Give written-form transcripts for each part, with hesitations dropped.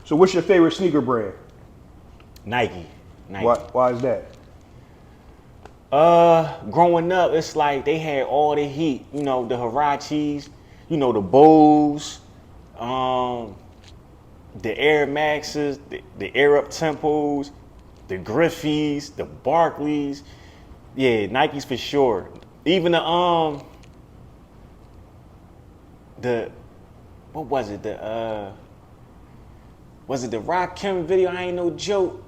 So what's your favorite sneaker brand? Nike. Why is that? Growing up, it's like they had all the heat. You know, the Hirachis, you know, the Bulls, the Air Maxes, the Air Up Tempos, the Griffeys, the Barclays. Yeah, Nikes for sure. Even the what was it? Was it the Rakim video? I ain't no joke.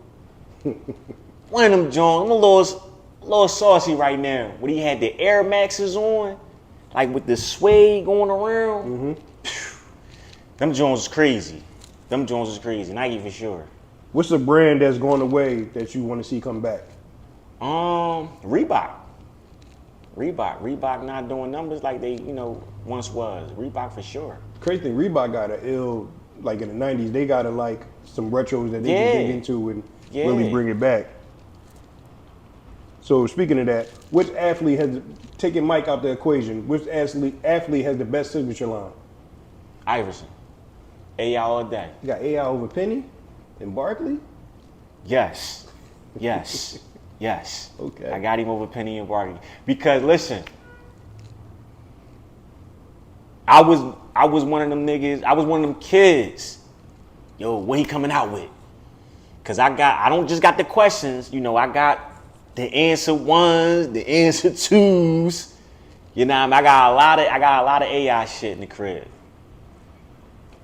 One of them Jones, I'm a little saucy right now. When he had the Air Maxes on, like with the suede going around. Them Jones is crazy. Nike for sure. What's the brand that's going away that you want to see come back? Reebok. Reebok not doing numbers like they, once was. Reebok for sure. Crazy thing, Reebok got an ill, like in the 90s, they got like some retros that they can dig into and really bring it back. So speaking of that, which athlete has, taking Mike out the equation, which athlete has the best signature line? Iverson. AI all day. You got AI over Penny and Barkley? Yes. Okay. I got him over Penny and Barkley. Because listen, I was one of them niggas, I was one of them kids. Yo, what he coming out with? Cause I don't just got the questions, I got the answer ones, the answer twos. You know what I mean? I got a lot of AI shit in the crib.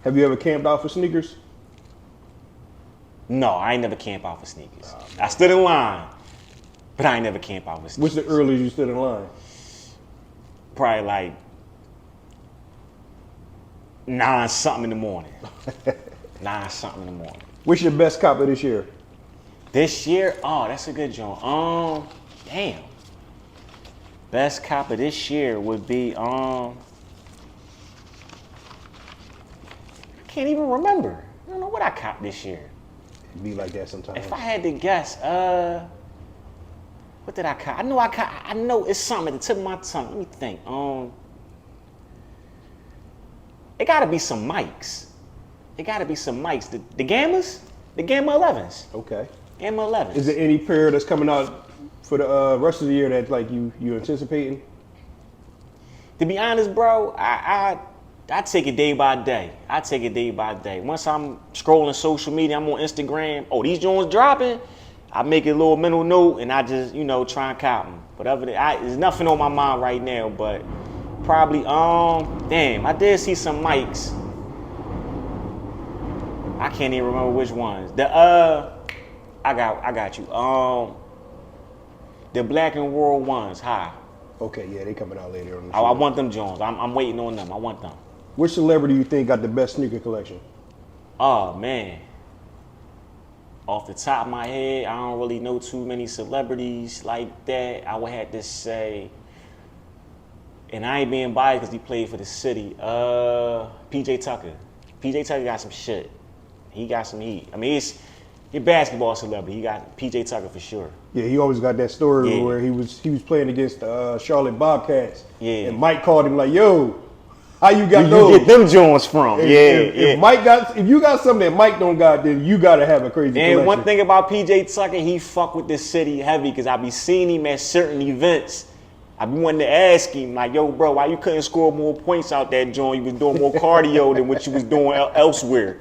Have you ever camped out for sneakers? No, I ain't never camped out for sneakers. I stood in line, but I ain't never camped out for sneakers. What's the earliest you stood in line? Probably like 9 something in the morning. 9 something in the morning. What's your best cop of this year? This year? Oh, that's a good joint. Damn. Best cop of this year would be, I can't even remember. I don't know what I copped this year. It'd be like that sometimes. If I had to guess, what did I cop? I know it's something at the tip of my tongue. Let me think. It gotta be some mics. The Gammas? The Gamma 11s. Okay. Gamma 11s. Is there any pair that's coming out for the rest of the year that like you anticipating? To be honest, bro, I take it day by day. Once I'm scrolling social media, I'm on Instagram. Oh, these joints dropping. I make a little mental note and I just, try and cop them. Whatever. There's nothing on my mind right now, but probably, damn, I did see some mics. I can't even remember which ones. I got you. The Black and World ones, hi. Okay, yeah, they coming out later on the I show. want them Jones. I'm waiting on them. I want them. Which celebrity you think got the best sneaker collection? Oh man. Off the top of my head, I don't really know too many celebrities like that. I would have to say, and I ain't being biased because he played for the city. PJ Tucker. PJ Tucker got some shit. He got some heat. I mean, he's a basketball celebrity. He got PJ Tucker for sure. Yeah, he always got that story where he was playing against the Charlotte Bobcats. Yeah. And Mike called him like, "Yo, how you got those? You get them joints from?" If you got something that Mike don't got, then you gotta have a crazy collection. And one thing about PJ Tucker, he fuck with this city heavy because I be seeing him at certain events. I be wanting to ask him like, "Yo, bro, why you couldn't score more points out that joint? You was doing more cardio than what you was doing elsewhere."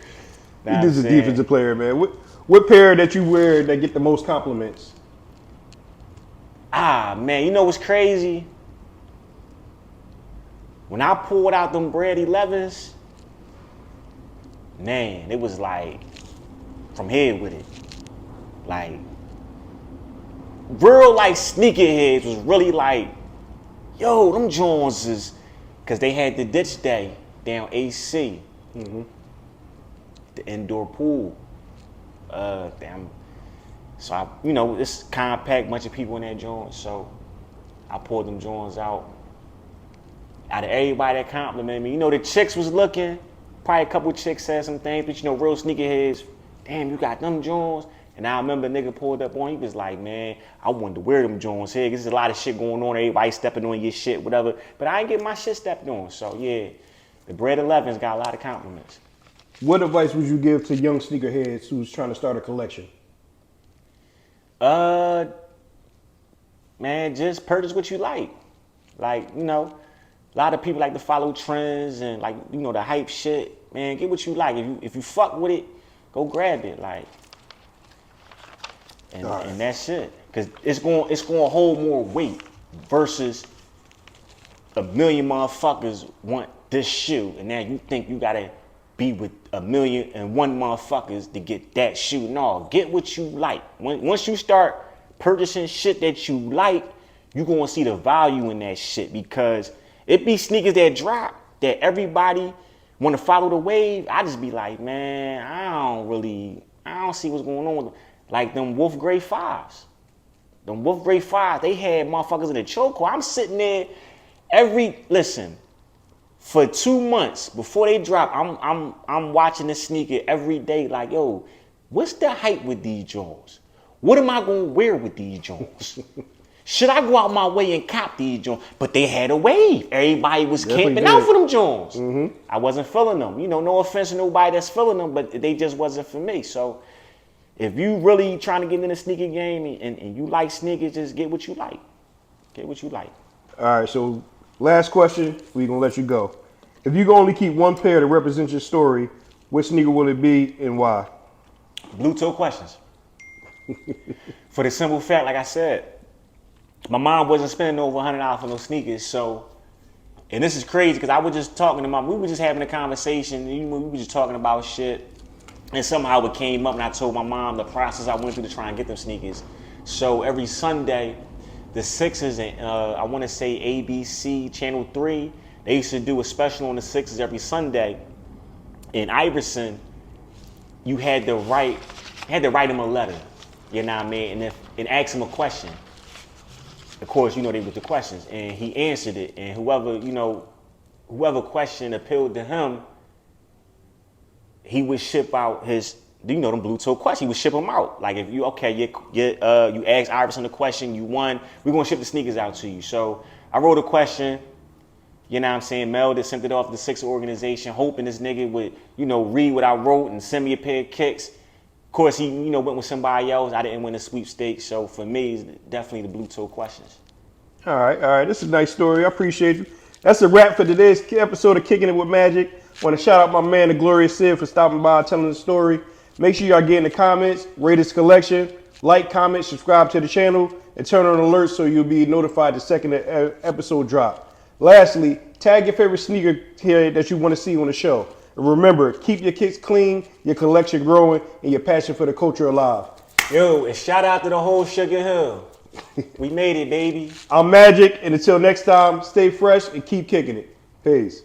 He's a defensive player, man. What pair that you wear that get the most compliments? Man, you know what's crazy? When I pulled out them Bread 11s, man, it was like from here with it. Like, real like sneakerheads was really like, yo, them Jones is, because they had the ditch day down AC. The indoor pool. So it's compact, bunch of people in that joint. So I pulled them joints out. Out of everybody that complimented me, the chicks was looking. Probably a couple chicks said some things, but real sneakerheads. Damn, you got them joints. And I remember a nigga pulled up on. He was like, man, I wanted to wear them joints here. 'Cause there's a lot of shit going on. Everybody stepping on your shit, whatever. But I ain't get my shit stepped on. So yeah, the Bread 11s got a lot of compliments. What advice would you give to young sneakerheads who's trying to start a collection? Man, just purchase what you like. Like, you know, a lot of people like to follow trends and like, you know, the hype shit. Man, get what you like. If you fuck with it, go grab it. Like, and that's it. Cause it's gonna hold more weight versus a million motherfuckers want this shoe, and now you think you gotta be with 1,000,001 motherfuckers to get that shoe. No, get what you like. Once you start purchasing shit that you like, you gonna see the value in that shit, because it be sneakers that drop that everybody wanna follow the wave. I just be like, man, I don't see what's going on with them. Like them Wolf Grey 5s. Them Wolf Grey 5s, they had motherfuckers in the chokehold. I'm sitting there for 2 months before they drop, I'm watching this sneaker every day. Like, yo, what's the hype with these Jones? What am I gonna wear with these Jones? Should I go out my way and cop these Jones? But they had a wave. Everybody was camping out for them Jones. Mm-hmm. I wasn't feeling them. You know, no offense to nobody that's feeling them, but they just wasn't for me. So if you really trying to get in the sneaker game and you like sneakers, just get what you like. Get what you like. All right, so last question, we're going to let you go. If you can only keep one pair to represent your story, what sneaker will it be and why? Blue toe questions. For the simple fact, like I said, my mom wasn't spending over $100 for no sneakers. So, and this is crazy because I was just talking to mom. We were just having a conversation. We were just talking about shit. And somehow it came up and I told my mom the process I went through to try and get them sneakers. So every Sunday, the Sixers and I want to say ABC Channel 3, they used to do a special on the Sixers every Sunday. In Iverson, you had to write him a letter, you know what I mean, and ask him a question. Of course, you know they were the questions, and he answered it. And whoever question appealed to him, he would ship out his, you know, them blue toe questions. He would ship them out. Like if you you asked Iverson the question, you won, we're gonna ship the sneakers out to you. So I wrote a question, you know what I'm saying, mailed it, sent it off to the Sixer organization, hoping this nigga would, you know, read what I wrote and send me a pair of kicks. Of course, he, you know, went with somebody else. I didn't win the sweepstakes. So for me, it's definitely the blue toe questions. All right. This is a nice story. I appreciate you. That's a wrap for today's episode of Kicking It with Magik. I want to shout out my man, the Glorious Sid, for stopping by and telling the story. Make sure y'all get in the comments, rate his collection, like, comment, subscribe to the channel, and turn on alerts so you'll be notified the second episode drop. Lastly, tag your favorite sneaker here that you want to see on the show. And remember, keep your kicks clean, your collection growing, and your passion for the culture alive. Yo, and shout out to the whole Sugar Hill. We made it, baby. I'm Magik, and until next time, stay fresh and keep kicking it. Peace.